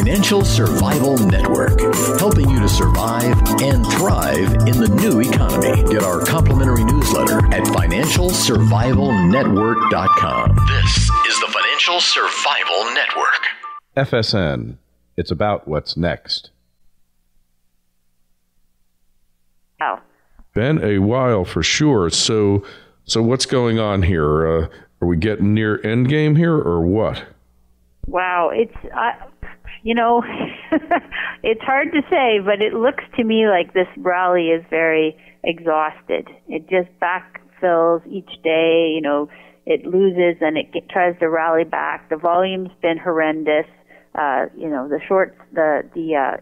Financial Survival Network, helping you to survive and thrive in the new economy. Get our complimentary newsletter at financialsurvivalnetwork.com. This is the Financial Survival Network. FSN. It's about what's next. Oh. Been a while for sure. So what's going on here? Are we getting near endgame here or what? Wow, it's it's hard to say, but it looks to me like this rally is very exhausted. It just backfills each day. It loses and it tries to rally back. The volume's been horrendous. The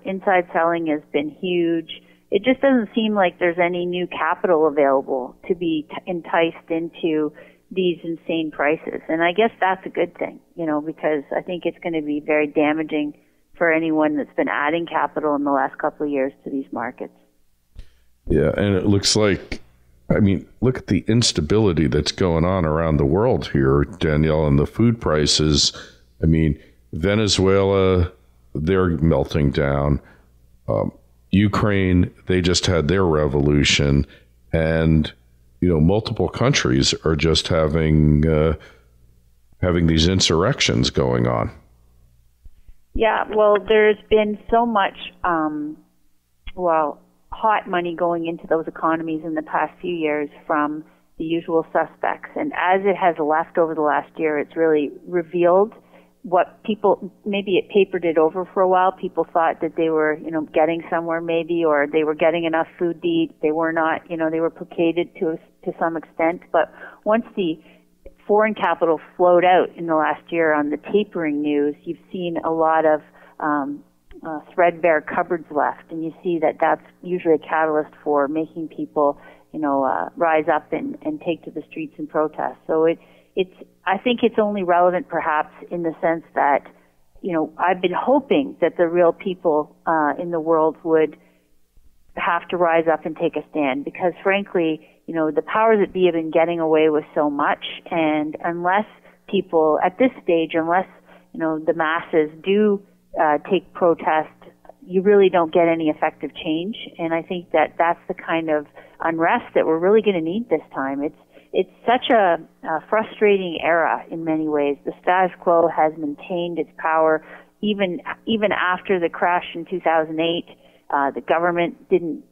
inside selling has been huge. It just doesn't seem like there's any new capital available to be enticed into these insane prices. And I guess that's a good thing, because I think it's going to be very damaging for anyone that's been adding capital in the last couple of years to these markets. Yeah, and it looks like, look at the instability that's going on around the world here, Danielle, and the food prices. Venezuela, they're melting down. Ukraine, they just had their revolution, and multiple countries are just having these insurrections going on. Yeah, well, there's been so much, hot money going into those economies in the past few years from the usual suspects, and as it has left over the last year, it's really revealed what people, maybe it papered it over for a while. People thought that they were, getting somewhere maybe, or they were getting enough food to eat. They were not, they were placated to some extent. But once the foreign capital flowed out in the last year on the tapering news, you've seen a lot of threadbare cupboards left, and you see that that's usually a catalyst for making people, rise up and take to the streets and protest. So I think it's only relevant perhaps in the sense that, I've been hoping that the real people in the world would have to rise up and take a stand, because frankly, the powers that be have been getting away with so much, and unless people at this stage, the masses do take protest, you really don't get any effective change. And I think that that's the kind of unrest that we're really going to need this time. It's such a frustrating era in many ways. The status quo has maintained its power even after the crash in 2008. The government didn't,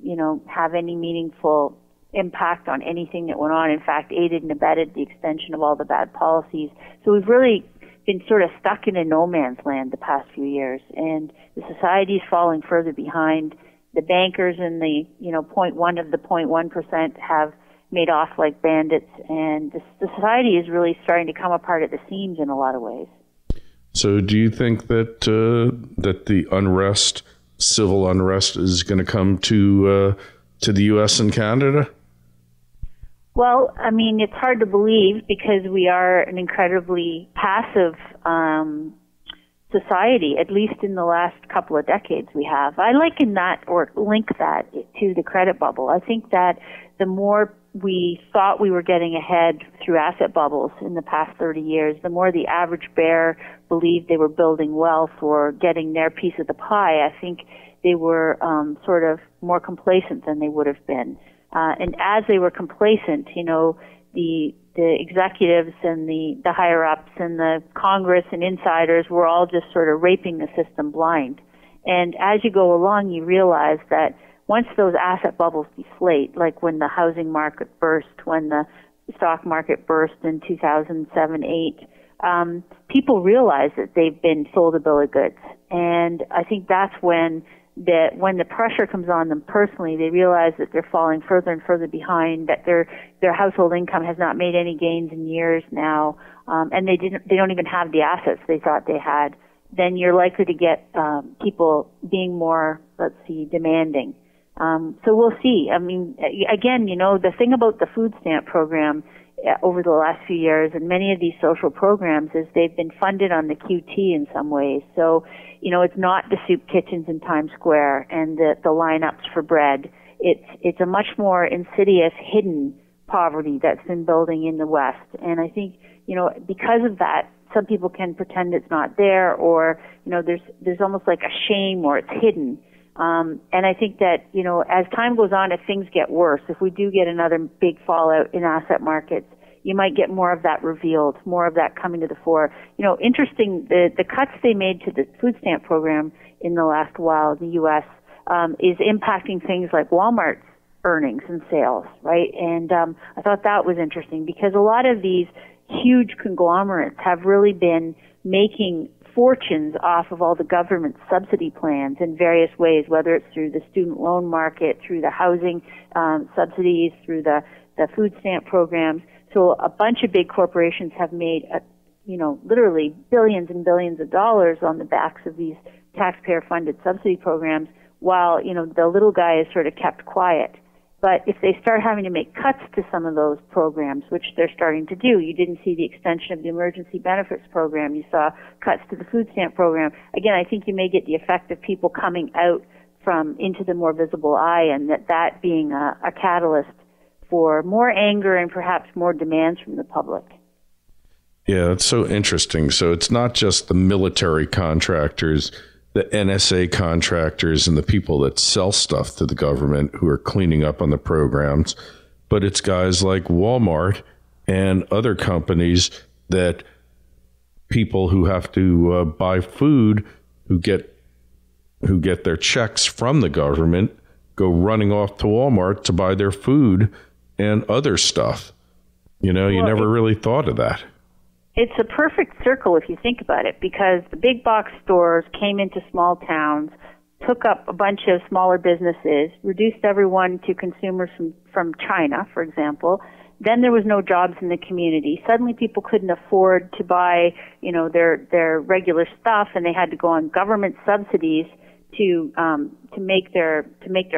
have any meaningful impact on anything that went on. In fact, aided and abetted the extension of all the bad policies. So we've really been sort of stuck in a no man's land the past few years, and the society is falling further behind. The bankers and the 0.1 of the 0.1% have made off like bandits, and the society is really starting to come apart at the seams in a lot of ways. So do you think that that the unrest, civil unrest, is going to come to the U.S. and Canada? Well, it's hard to believe, because we are an incredibly passive society, at least in the last couple of decades we have. I liken that or link that to the credit bubble. I think that the more we thought we were getting ahead through asset bubbles in the past 30 years, the more the average bear believed they were building wealth or getting their piece of the pie. I think they were sort of more complacent than they would have been. And as they were complacent, the executives and the higher ups and the Congress and insiders were all just sort of raping the system blind. And as you go along, you realize that once those asset bubbles deflate, like when the housing market burst, when the stock market burst in 2007-8, people realize that they've been sold a bill of goods. And I think that's when the pressure comes on them personally, they realize that they're falling further and further behind, that their household income has not made any gains in years now, and they don't even have the assets they thought they had. Then you're likely to get people being more, demanding. So we'll see. Again, the thing about the food stamp program over the last few years and many of these social programs is they've been funded on the QT in some ways. So, it's not the soup kitchens in Times Square and the lineups for bread. It's a much more insidious, hidden poverty that's been building in the West. And I think, because of that some people can pretend it's not there, or, there's almost like a shame, or it's hidden. And I think that, as time goes on, if things get worse, if we do get another big fallout in asset markets, you might get more of that revealed, more of that coming to the fore. Interesting, the cuts they made to the food stamp program in the last while in the U.S. Is impacting things like Walmart's earnings and sales, right? And I thought that was interesting, because a lot of these huge conglomerates have really been making fortunes off of all the government subsidy plans in various ways, whether it's through the student loan market, through the housing subsidies, through the food stamp programs. So a bunch of big corporations have made, literally billions and billions of dollars on the backs of these taxpayer-funded subsidy programs, while, the little guy is sort of kept quiet. But if they start having to make cuts to some of those programs, which they're starting to do, you didn't see the extension of the emergency benefits program, you saw cuts to the food stamp program. Again, I think you may get the effect of people coming out into the more visible eye, and that being a catalyst for more anger and perhaps more demands from the public. Yeah, that's so interesting. So it's not just the military contractors, the NSA contractors, and the people that sell stuff to the government who are cleaning up on the programs, but it's guys like Walmart and other companies, that people who have to buy food, who get their checks from the government, go running off to Walmart to buy their food and other stuff. You never really thought of that. It's a perfect circle if you think about it, because the big box stores came into small towns, took up a bunch of smaller businesses, reduced everyone to consumers from China, for example. Then there was no jobs in the community. Suddenly people couldn't afford to buy, their regular stuff, and they had to go on government subsidies to make their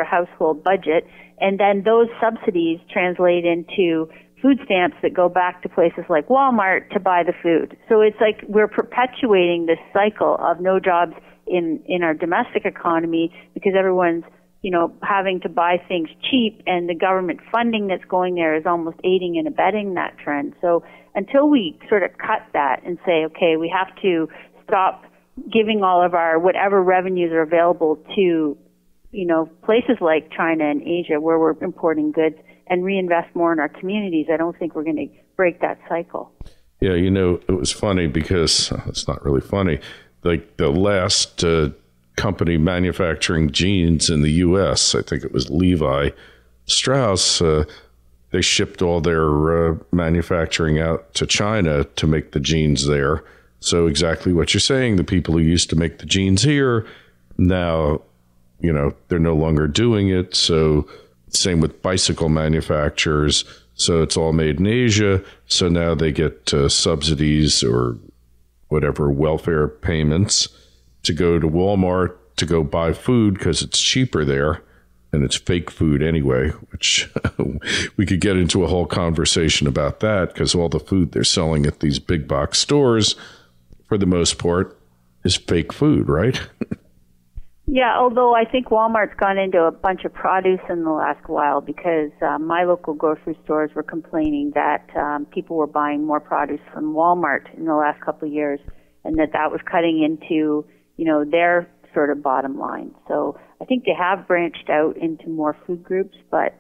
household budget. And then those subsidies translate into food stamps that go back to places like Walmart to buy the food. So it's like we're perpetuating this cycle of no jobs in our domestic economy, because everyone's, having to buy things cheap, and the government funding that's going there is almost aiding and abetting that trend. So until we sort of cut that and say, okay, we have to stop giving all of our whatever revenues are available to, places like China and Asia where we're importing goods, and reinvest more in our communities, I don't think we're going to break that cycle. Yeah, it was funny, because it's not really funny. Like the last company manufacturing jeans in the U.S., I think it was Levi Strauss, they shipped all their manufacturing out to China to make the jeans there. So exactly what you're saying, the people who used to make the jeans here, now, they're no longer doing it. So same with bicycle manufacturers. So it's all made in Asia. So now they get subsidies or whatever welfare payments to go to Walmart to go buy food, because it's cheaper there, and it's fake food anyway, which we could get into a whole conversation about that, because all the food they're selling at these big box stores, for the most part, is fake food, right? Yeah, although I think Walmart's gone into a bunch of produce in the last while, because my local grocery stores were complaining that people were buying more produce from Walmart in the last couple of years, and that was cutting into, their sort of bottom line. So I think they have branched out into more food groups, but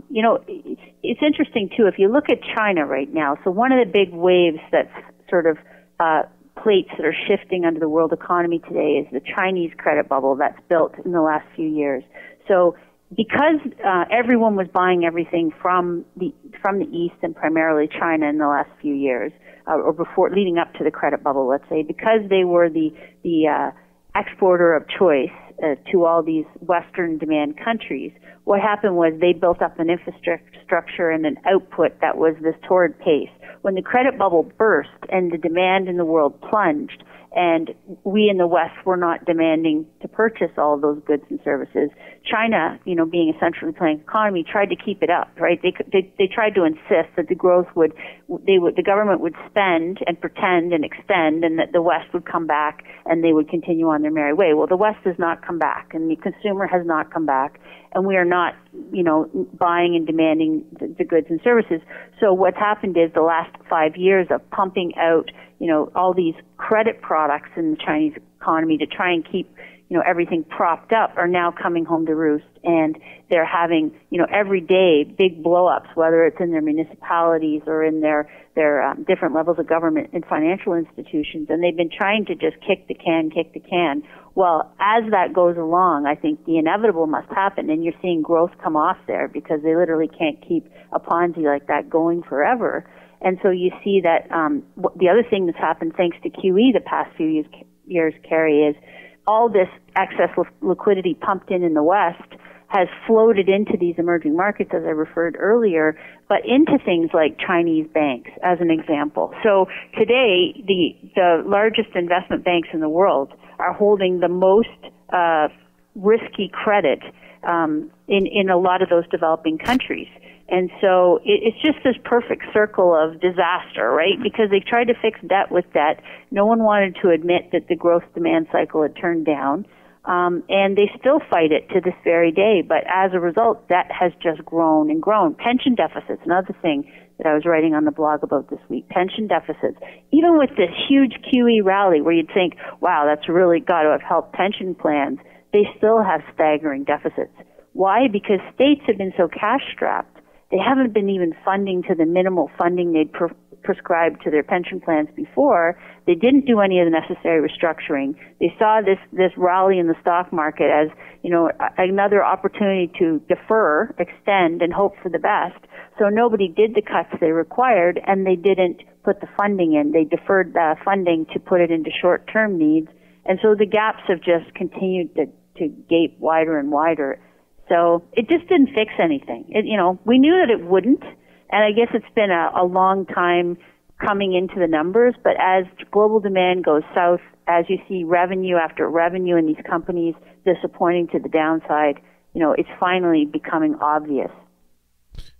it's interesting too, if you look at China right now. So one of the big waves that's sort of plates that are shifting under the world economy today is the Chinese credit bubble that's built in the last few years. So because everyone was buying everything from the East, and primarily China, in the last few years, or before, leading up to the credit bubble, let's say, because they were the exporter of choice to all these Western demand countries, what happened was they built up an infrastructure and an output that was this torrid pace. When the credit bubble burst and the demand in the world plunged, and we in the West were not demanding to purchase all of those goods and services, China, being a centrally planned economy, tried to keep it up, right? They tried to insist that the growth the government would spend and pretend and extend, and that the West would come back and they would continue on their merry way. Well, the West has not come back, and the consumer has not come back, and we are not, buying and demanding the goods and services. So what's happened is the last 5 years of pumping out, all these credit products in the Chinese economy to try and keep, everything propped up are now coming home to roost, and they're having, every day big blow-ups, whether it's in their municipalities or in their different levels of government and financial institutions, and they've been trying to just kick the can. Well, as that goes along, I think the inevitable must happen, and you're seeing growth come off there because they literally can't keep a Ponzi like that going forever. And so you see that the other thing that's happened thanks to QE the past few years, Kerry, is all this excess liquidity pumped in the West has floated into these emerging markets, as I referred earlier, but into things like Chinese banks, as an example. So today, the largest investment banks in the world are holding the most risky credit in a lot of those developing countries. And so it's just this perfect circle of disaster, right? Because they tried to fix debt with debt. No one wanted to admit that the growth demand cycle had turned down. And they still fight it to this very day. But as a result, debt has just grown and grown. Pension deficits, another thing that I was writing on the blog about this week. Pension deficits. Even with this huge QE rally where you'd think, wow, that's really got to have helped pension plans, they still have staggering deficits. Why? Because states have been so cash-strapped. They haven't been even funding to the minimal funding they'd prescribed to their pension plans before. They didn't do any of the necessary restructuring. They saw this rally in the stock market as, another opportunity to defer, extend, and hope for the best. So nobody did the cuts they required, and they didn't put the funding in. They deferred the funding to put it into short-term needs, and so the gaps have just continued to gape wider and wider. So it just didn't fix anything. We knew that it wouldn't, and I guess it's been a long time coming into the numbers, but as global demand goes south, as you see revenue after revenue in these companies disappointing to the downside, it's finally becoming obvious.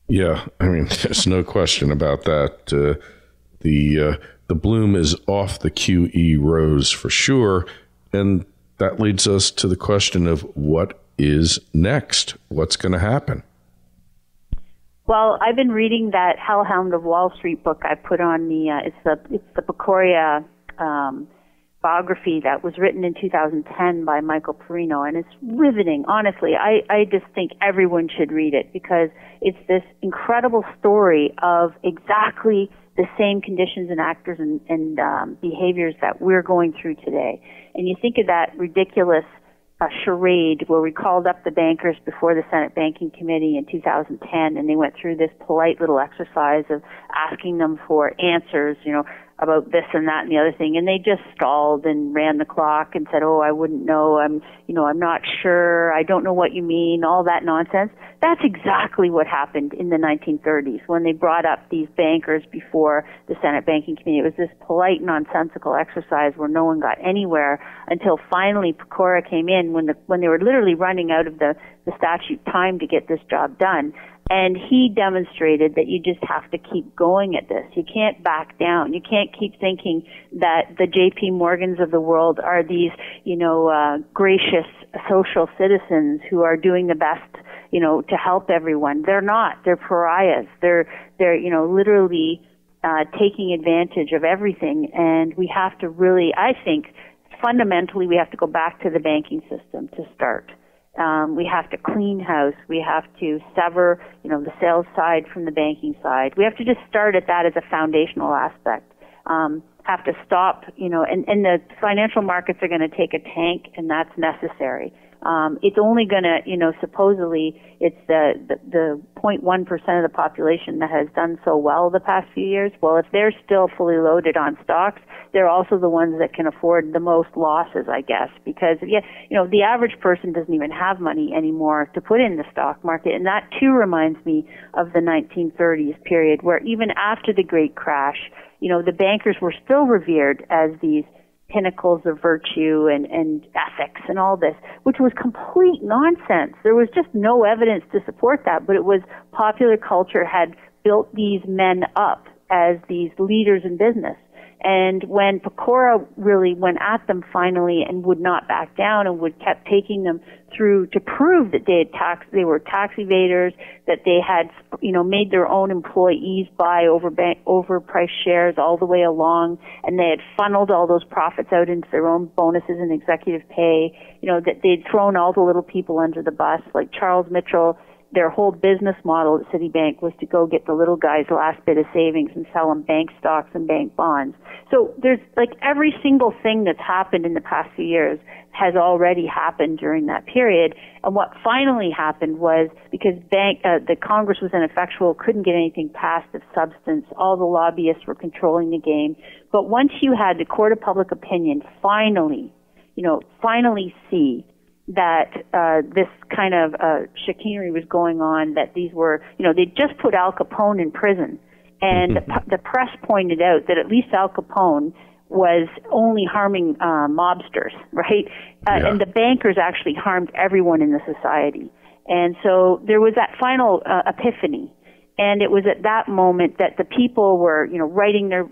Yeah, I mean, there's no question about that. The bloom is off the QE rose for sure, and that leads us to the question of what is next? What's going to happen? Well, I've been reading that Hellhound of Wall Street book I put on it's the Pecora biography that was written in 2010 by Michael Perino, and it's riveting. Honestly, I just think everyone should read it because it's this incredible story of exactly the same conditions and actors and behaviors that we're going through today. And you think of that ridiculous charade where we called up the bankers before the Senate Banking Committee in 2010, and they went through this polite little exercise of asking them for answers, about this and that and the other thing, and they just stalled and ran the clock and said, "Oh, I wouldn't know. I'm not sure. I don't know what you mean." All that nonsense. That's exactly what happened in the 1930s when they brought up these bankers before the Senate Banking Committee. It was this polite, nonsensical exercise where no one got anywhere until finally Pecora came in when they were literally running out of the statute time to get this job done. And he demonstrated that you just have to keep going at this. You can't back down. You can't keep thinking that the J.P. Morgans of the world are these, gracious social citizens who are doing the best, to help everyone. They're not. They're pariahs. They're literally taking advantage of everything. And we have to really, I think, fundamentally, we have to go back to the banking system to start. We have to clean house. We have to sever, the sales side from the banking side. We have to just start at that as a foundational aspect. Have to stop, and the financial markets are going to take a tank, and that's necessary. It's only going to, supposedly it's the 0.1% of the population that has done so well the past few years. Well, if they're still fully loaded on stocks, they're also the ones that can afford the most losses, I guess, because, the average person doesn't even have money anymore to put in the stock market. And that too reminds me of the 1930s period where even after the great crash, the bankers were still revered as these pinnacles of virtue and ethics and all this, which was complete nonsense. There was just no evidence to support that, but it was popular culture had built these men up as these leaders in business. And when Pecora really went at them finally and would not back down and kept taking them through to prove that they were tax evaders, that they had, made their own employees buy overpriced shares all the way along, and they had funneled all those profits out into their own bonuses and executive pay, that they'd thrown all the little people under the bus, like Charles Mitchell. Their whole business model at Citibank was to go get the little guy's last bit of savings and sell them bank stocks and bank bonds. So there's every single thing that's happened in the past few years has already happened during that period. And what finally happened was, because the Congress was ineffectual, couldn't get anything passed of substance, all the lobbyists were controlling the game. But once you had the court of public opinion finally see that this kind of chicanery was going on, that these were, they just put Al Capone in prison. And the press pointed out that at least Al Capone was only harming mobsters, right? And the bankers actually harmed everyone in the society. And so there was that final epiphany. And it was at that moment that the people were, writing their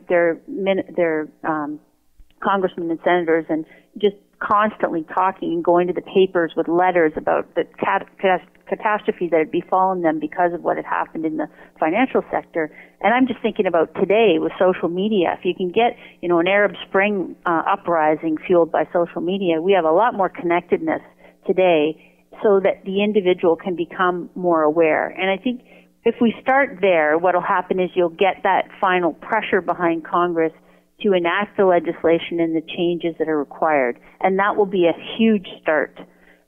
congressmen and senators and just constantly talking and going to the papers with letters about the catastrophe that had befallen them because of what had happened in the financial sector. And I'm just thinking about today with social media. If you can get, an Arab Spring uprising fueled by social media, we have a lot more connectedness today so that the individual can become more aware. And I think if we start there, what will happen is you'll get that final pressure behind Congress to enact the legislation and the changes that are required. And that will be a huge start.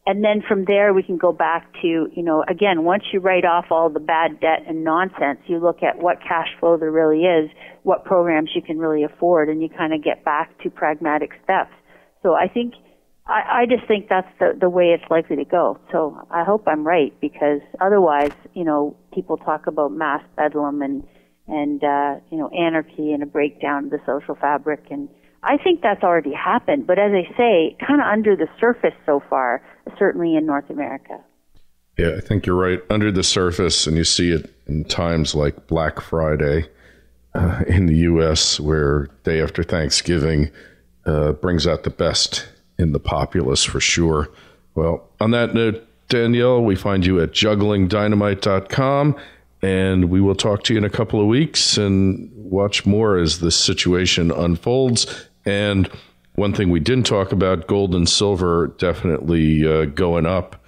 And then from there, we can go back to, again, once you write off all the bad debt and nonsense, you look at what cash flow there really is, what programs you can really afford, and you kind of get back to pragmatic steps. So I think, I just think that's the way it's likely to go. So I hope I'm right, because otherwise, people talk about mass bedlam and anarchy and a breakdown of the social fabric. And I think that's already happened. But as I say, kind of under the surface so far, certainly in North America. Yeah, I think you're right. Under the surface, and you see it in times like Black Friday in the U.S., where day after Thanksgiving brings out the best in the populace for sure. Well, on that note, Danielle, we find you at jugglingdynamite.com. And we will talk to you in a couple of weeks and watch more as this situation unfolds. And one thing we didn't talk about, gold and silver definitely going up.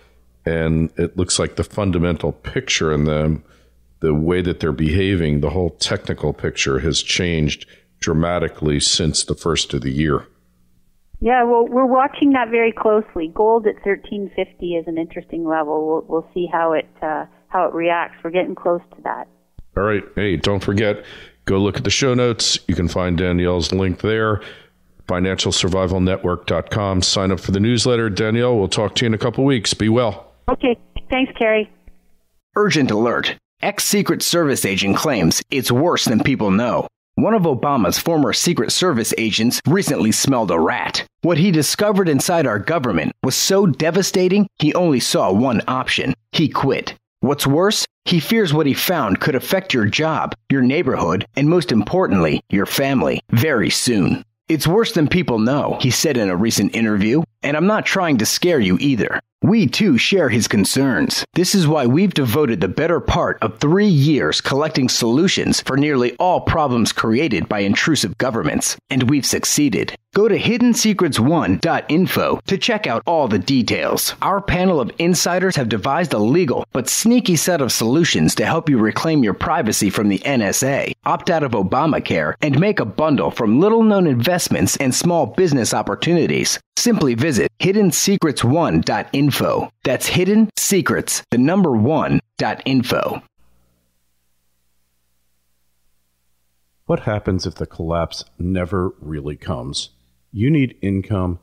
And it looks like the fundamental picture in them, the way that they're behaving, the whole technical picture has changed dramatically since the first of the year. Yeah, well, we're watching that very closely. Gold at $13.50 is an interesting level. We'll see how it reacts. We're getting close to that. All right. Hey, don't forget, go look at the show notes. You can find Danielle's link there, financialsurvivalnetwork.com. Sign up for the newsletter. Danielle, we'll talk to you in a couple weeks. Be well. Okay. Thanks, Kerry. Urgent alert. Ex-Secret Service agent claims it's worse than people know. One of Obama's former Secret Service agents recently smelled a rat. What he discovered inside our government was so devastating, he only saw one option. He quit. What's worse, he fears what he found could affect your job, your neighborhood, and most importantly, your family, very soon. It's worse than people know, he said in a recent interview, and I'm not trying to scare you either. We too share his concerns. This is why we've devoted the better part of 3 years collecting solutions for nearly all problems created by intrusive governments, and we've succeeded. Go to hiddensecrets1.info to check out all the details. Our panel of insiders have devised a legal but sneaky set of solutions to help you reclaim your privacy from the NSA, opt out of Obamacare, and make a bundle from little-known investments and small business opportunities. Simply visit hiddensecrets1.info. That's Hidden Secrets, the number 1.info. What happens if the collapse never really comes? You need income,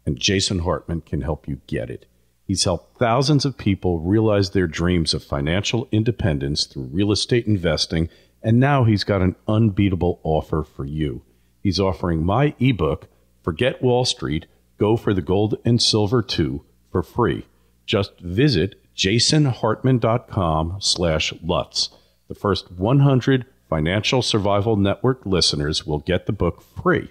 and Jason Hartman can help you get it. He's helped thousands of people realize their dreams of financial independence through real estate investing, and now he's got an unbeatable offer for you. He's offering my ebook, Forget Wall Street, Go for the Gold and Silver Too, for free. Just visit jasonhartman.com/Lutz. The first 100 Financial Survival Network listeners will get the book free.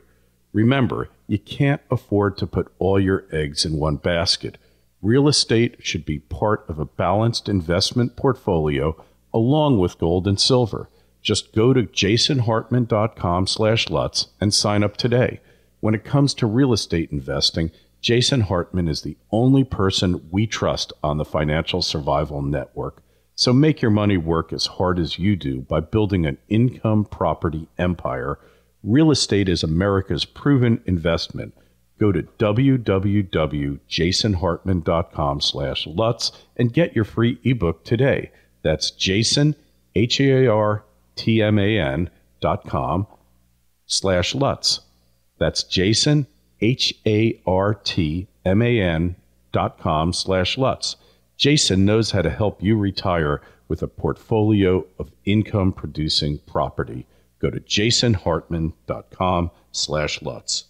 Remember, you can't afford to put all your eggs in one basket. Real estate should be part of a balanced investment portfolio along with gold and silver. Just go to jasonhartman.com/Lutz and sign up today. When it comes to real estate investing, Jason Hartman is the only person we trust on the Financial Survival Network. So make your money work as hard as you do by building an income property empire. Real estate is America's proven investment. Go to www.jasonhartman.com/Lutz and get your free ebook today. That's Jason, HARTMAN.com/Lutz. That's Jason, HARTMAN.com/Lutz. Jason knows how to help you retire with a portfolio of income-producing property. Go to jasonhartman.com/Lutz.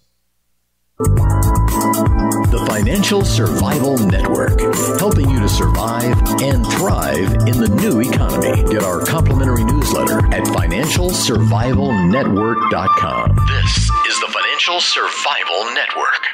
The Financial Survival Network, helping you to survive and thrive in the new economy. Get our complimentary newsletter at financialsurvivalnetwork.com. This is the Financial Survival Network.